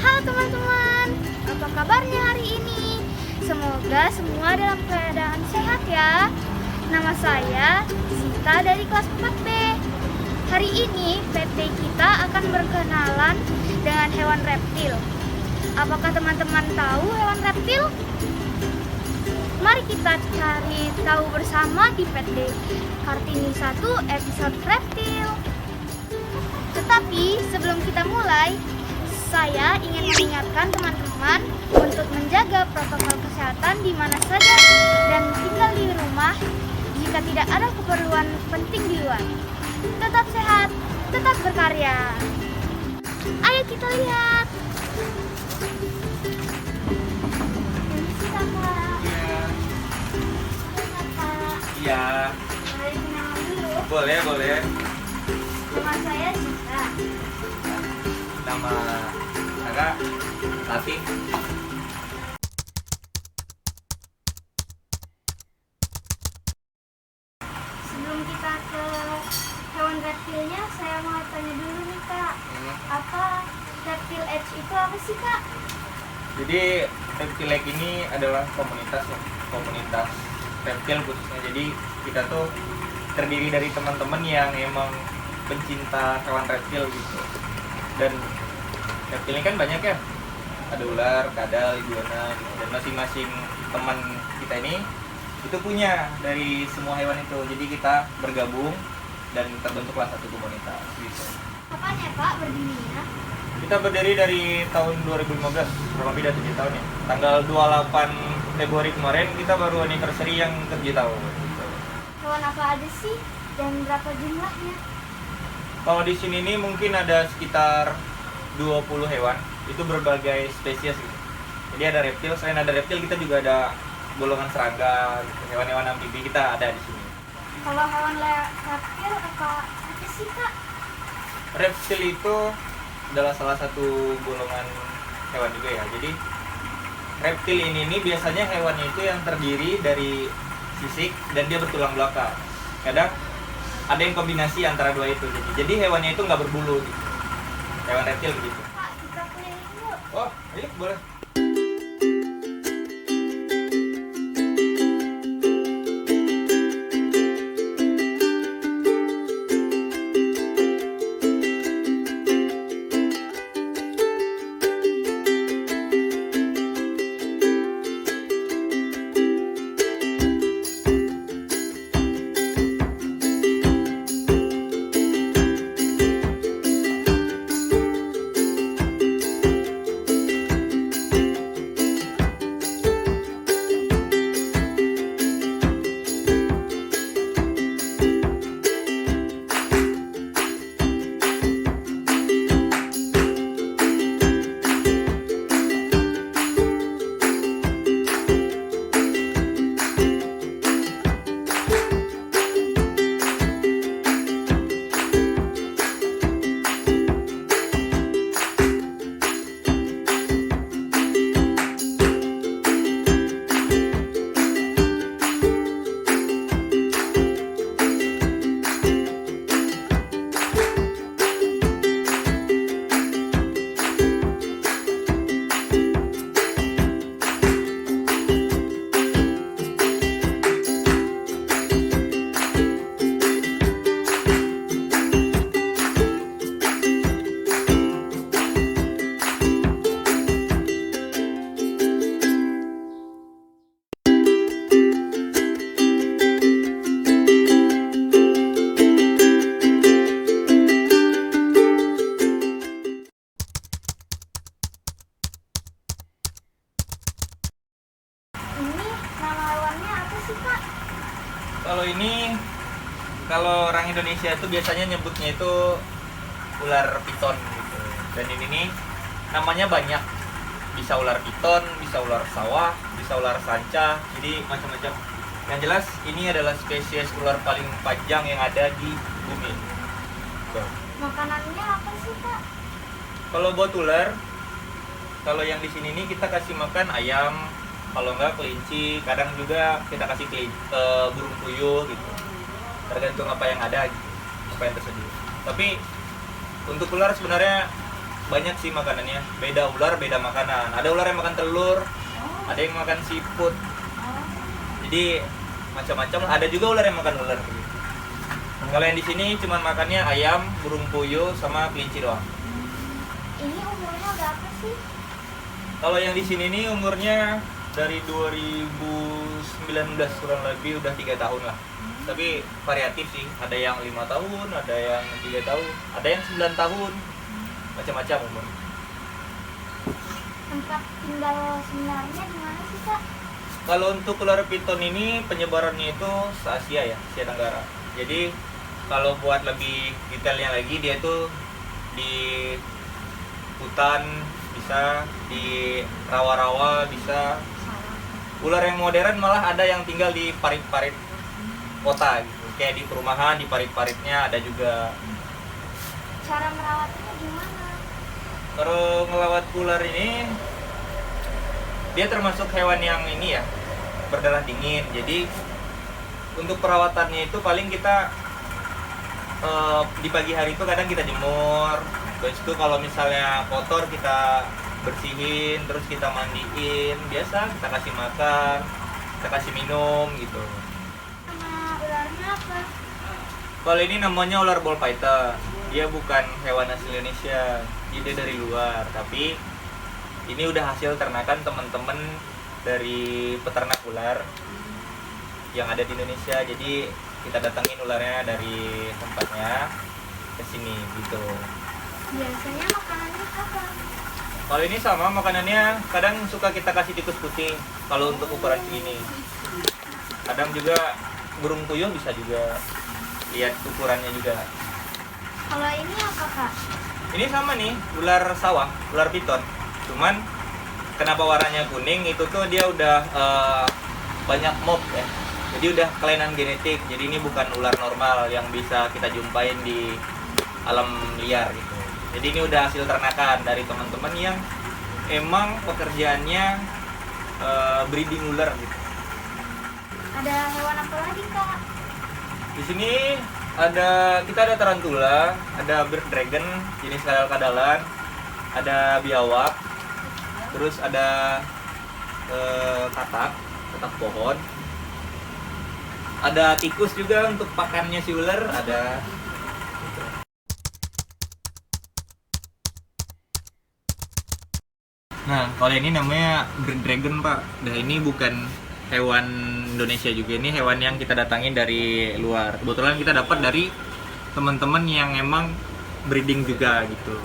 Halo teman-teman, apa kabarnya hari ini? Semoga semua dalam keadaan sehat ya. Nama saya Sita dari kelas 4B. Hari ini PT kita akan berkenalan dengan hewan reptil. Apakah teman-teman tahu hewan reptil? Mari kita cari tahu bersama di PT Kartini 1 episode reptil. Tetapi sebelum kita mulai, saya ingin mengingatkan teman-teman untuk menjaga protokol kesehatan di mana saja dan tinggal di rumah jika tidak ada keperluan penting di luar. Tetap sehat, tetap berkarya. Ayo kita lihat. Ini kita, Kak. Iya. Boleh kenalan dulu. Boleh. Nama saya Citra. Nama kakak Latif. Sebelum kita ke hewan reptilnya, saya mau tanya dulu nih Kak. Apa reptil edge itu apa sih Kak? Jadi Reptil Lake ini adalah komunitas reptil khususnya. Jadi kita tuh terdiri dari teman-teman yang emang pencinta hewan reptil gitu. Dan reptil ini kan banyak ya. Ada ular, kadal, iguana gitu. Dan masing-masing teman kita ini itu punya dari semua hewan itu. Jadi kita bergabung dan terbentuklah satu komunitas gitu. Kapan ya Kak berdirinya? Kita berdiri dari tahun 2015, kurang lebih udah 7 tahun ya. Tanggal 28 Februari kemarin kita baru anniversary yang ke-7 tahun gitu. Hewan apa aja sih dan berapa jumlahnya? Kalau di sini nih mungkin ada sekitar 20 hewan. Itu berbagai spesies gitu. Jadi ada reptil, selain ada reptil kita juga ada golongan serangga, gitu. Hewan-hewan amfibi kita ada di sini. Kalau hewan reptil apa aja sih Kak? Reptil itu adalah salah satu golongan hewan juga ya. Jadi reptil ini biasanya hewannya itu yang terdiri dari sisik dan dia bertulang belakang. Kadang ada yang kombinasi antara dua itu. Jadi hewannya itu nggak berbulu gitu. Hewan reptil begitu. Kak, kita keliling yuk. Oh, ayo boleh. Ini nama hewannya apa sih Kak? Kalau orang Indonesia itu biasanya nyebutnya itu ular piton gitu. Dan ini nih namanya banyak. Bisa ular piton, bisa ular sawah, bisa ular sanca, jadi macam-macam. Yang jelas ini adalah spesies ular paling panjang yang ada di bumi. Tuh. Makanannya apa sih Kak? Kalau buat ular, kalau yang di sini nih kita kasih makan ayam, kalau enggak kelinci, kadang juga kita kasih burung puyuh gitu. Tergantung apa yang ada gitu, apa yang tersedia. Tapi untuk ular sebenarnya banyak sih makanannya. Beda ular beda makanan. Ada ular yang makan telur, ada yang makan siput. Jadi macam-macam. Ada juga ular yang makan ular. Kalau yang di sini cuma makannya ayam, burung puyuh, sama kelinci doang. Ini umurnya udah apa sih? Kalau yang di sini nih umurnya dari 2019 kurang lebih udah 3 tahun lah. Tapi variatif sih. Ada yang 5 tahun, ada yang 3 tahun, ada yang 9 tahun. Macam-macam umur. Tempat tinggal sebenarnya di mana sih, Kak? Kalau untuk ular piton ini penyebarannya itu se-Asia ya, Asia Tenggara. Jadi kalau buat lebih detailnya lagi, dia tuh di hutan bisa, di rawa-rawa bisa. Ular yang modern malah ada yang tinggal di parit-parit kota gitu. Kayak di perumahan, di parit-paritnya ada juga. Cara merawatnya gimana? Kalau ngelawat ular ini, dia termasuk hewan yang ini ya, berdarah dingin. Jadi untuk perawatannya itu paling kita di pagi hari itu kadang kita jemur. Terus itu kalau misalnya kotor kita bersihin, terus kita mandiin. Biasa kita kasih makan, kita kasih minum gitu. Nama ularnya apa? Kalau ini namanya ular ball python. Dia bukan hewan asli Indonesia, dia dari luar. Tapi ini udah hasil ternakan teman-teman dari peternak ular yang ada di Indonesia. Jadi kita datangin ularnya dari tempatnya ke sini gitu. Biasanya makanannya apa? Kalau ini sama makanannya, kadang suka kita kasih tikus putih kalau untuk ukuran segini. Kadang juga burung puyuh bisa juga, lihat ukurannya juga. Kalau ini apa, Kak? Ini sama nih, ular sawah, ular piton. Cuman kenapa warnanya kuning itu tuh dia udah banyak mob ya. Jadi udah kelainan genetik. Jadi ini bukan ular normal yang bisa kita jumpain di alam liar gitu. Jadi ini udah hasil ternakan dari teman-teman yang emang pekerjaannya breeding ular gitu. Ada hewan apa lagi, Kak? Di sini kita ada tarantula, ada bird dragon jenis kadal-kadalan, ada biawak, terus ada katak pohon, ada tikus juga untuk pakannya si ular ada. Nah, kalau ini namanya bird dragon, Pak. Nah, ini bukan hewan Indonesia juga, ini hewan yang kita datangin dari luar. Kebetulan kita dapat dari teman-teman yang emang breeding juga gitu.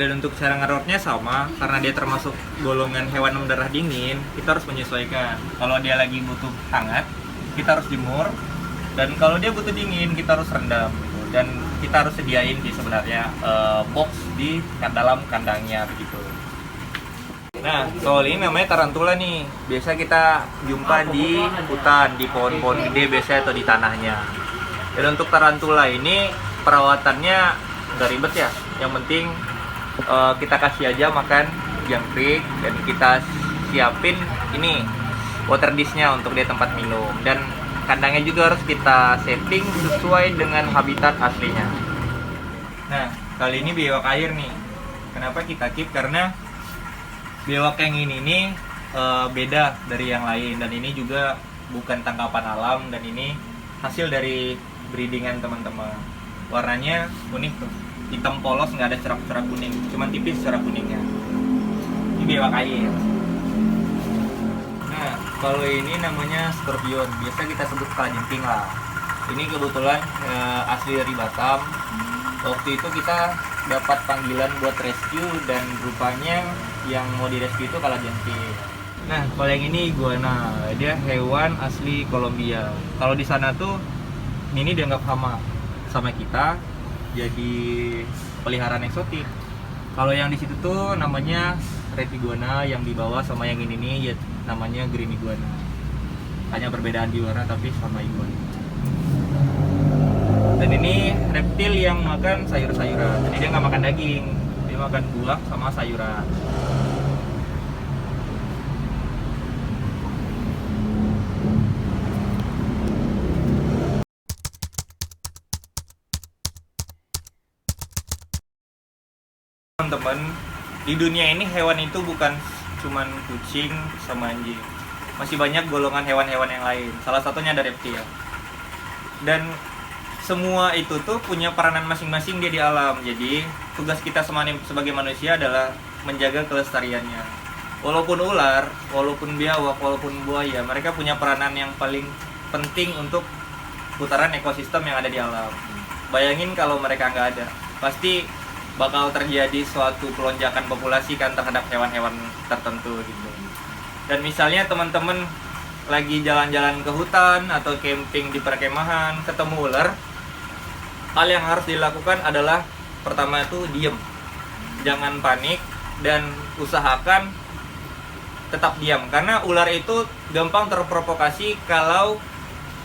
Dan untuk cara ngerawatnya sama, karena dia termasuk golongan hewan berdarah dingin, kita harus menyesuaikan. Kalau dia lagi butuh hangat, kita harus jemur. Dan kalau dia butuh dingin, kita harus rendam gitu. Dan kita harus sediain sih sebenarnya box di dalam kandangnya begitu. Nah, soal ini namanya tarantula nih. Biasa kita jumpa di hutan, di pohon-pohon gede biasanya atau di tanahnya. Dan untuk tarantula ini perawatannya nggak ribet ya. Yang penting kita kasih aja makan jangkrik dan kita siapin ini water dish-nya untuk dia tempat minum. Dan kandangnya juga harus kita setting sesuai dengan habitat aslinya. Nah, kali ini biawak air nih. Kenapa kita keep? Karena biawak yang ini nih beda dari yang lain, dan ini juga bukan tangkapan alam, dan ini hasil dari breedingan teman-teman. Warnanya unik tuh, hitam polos, nggak ada cerak-cerak kuning, cuman tipis cerak kuningnya. Ini biawak air. Nah, kalau ini namanya scorpion, biasa kita sebut kalajengking lah. Ini kebetulan asli dari Batam. Waktu itu kita dapat panggilan buat rescue dan rupanya yang mau direscue itu kalajengking. Nah, kalau yang ini iguana, dia hewan asli Kolombia. Kalau di sana tuh ini dianggap sama kita, jadi peliharaan eksotik. Kalau yang di situ tuh namanya red iguana, yang dibawa sama yang ini nih ya namanya green iguana. Hanya perbedaan di warna tapi sama iguana. Dan ini reptil yang makan sayur-sayuran. Jadi dia nggak makan daging, dia makan buah sama sayuran. teman-teman, di dunia ini hewan itu bukan cuman kucing sama anjing. Masih banyak golongan hewan-hewan yang lain. Salah satunya ada reptil. Dan semua itu tuh punya peranan masing-masing dia di alam. Jadi tugas kita sebagai manusia adalah menjaga kelestariannya. Walaupun ular, walaupun biawak, walaupun buaya, mereka punya peranan yang paling penting untuk putaran ekosistem yang ada di alam. Bayangin kalau mereka nggak ada, pasti bakal terjadi suatu pelonjakan populasi kan terhadap hewan-hewan tertentu gitu. Dan misalnya teman-teman lagi jalan-jalan ke hutan atau camping di perkemahan, ketemu ular, hal yang harus dilakukan adalah pertama itu diem, jangan panik, dan usahakan tetap diam, karena ular itu gampang terprovokasi kalau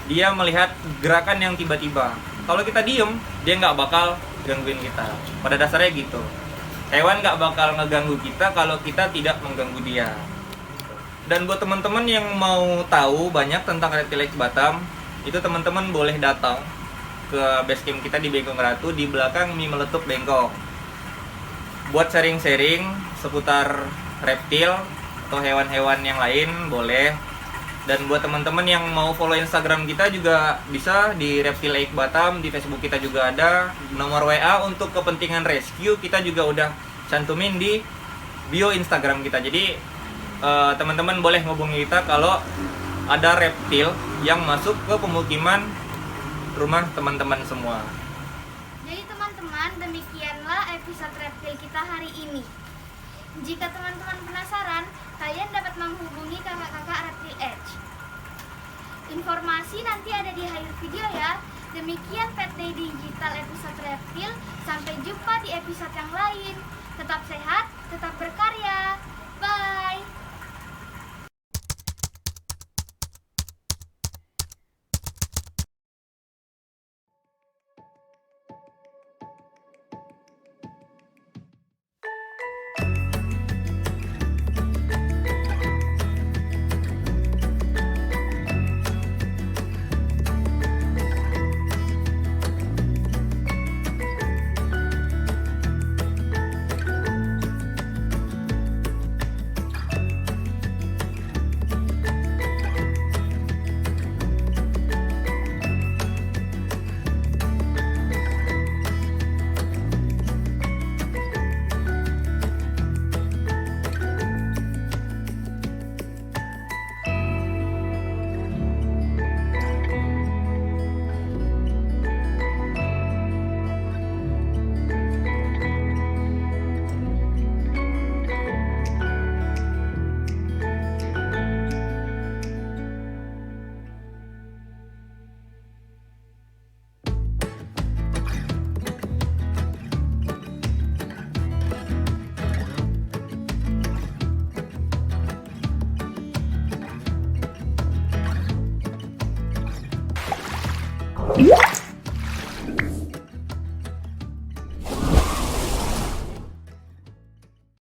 dia melihat gerakan yang tiba-tiba. Kalau kita diem, dia nggak bakal gangguin kita. Pada dasarnya gitu, hewan nggak bakal ngeganggu kita kalau kita tidak mengganggu dia. Dan buat teman-teman yang mau tahu banyak tentang Reptile X Batam, itu teman-teman boleh datang ke base camp kita di Bengkong Ratu, di belakang Mie Meletup Bengkong, buat sharing-sharing seputar reptil atau hewan-hewan yang lain boleh. Dan buat teman-teman yang mau follow Instagram kita juga bisa di Reptile X Batam, di Facebook kita juga ada. Nomor WA untuk kepentingan rescue kita juga udah cantumin di bio Instagram kita. Jadi teman-teman boleh ngubungi kita kalau ada reptil yang masuk ke pemukiman rumah teman-teman semua. Jadi teman-teman, demikianlah episode reptil kita hari ini. Jika teman-teman penasaran, kalian dapat menghubungi kakak-kakak Reptile Edge. Informasi nanti ada di akhir video ya. Demikian Pet Day Digital episode reptil. Sampai jumpa di episode yang lain. Tetap sehat, tetap berkarya. Bye. Yeah.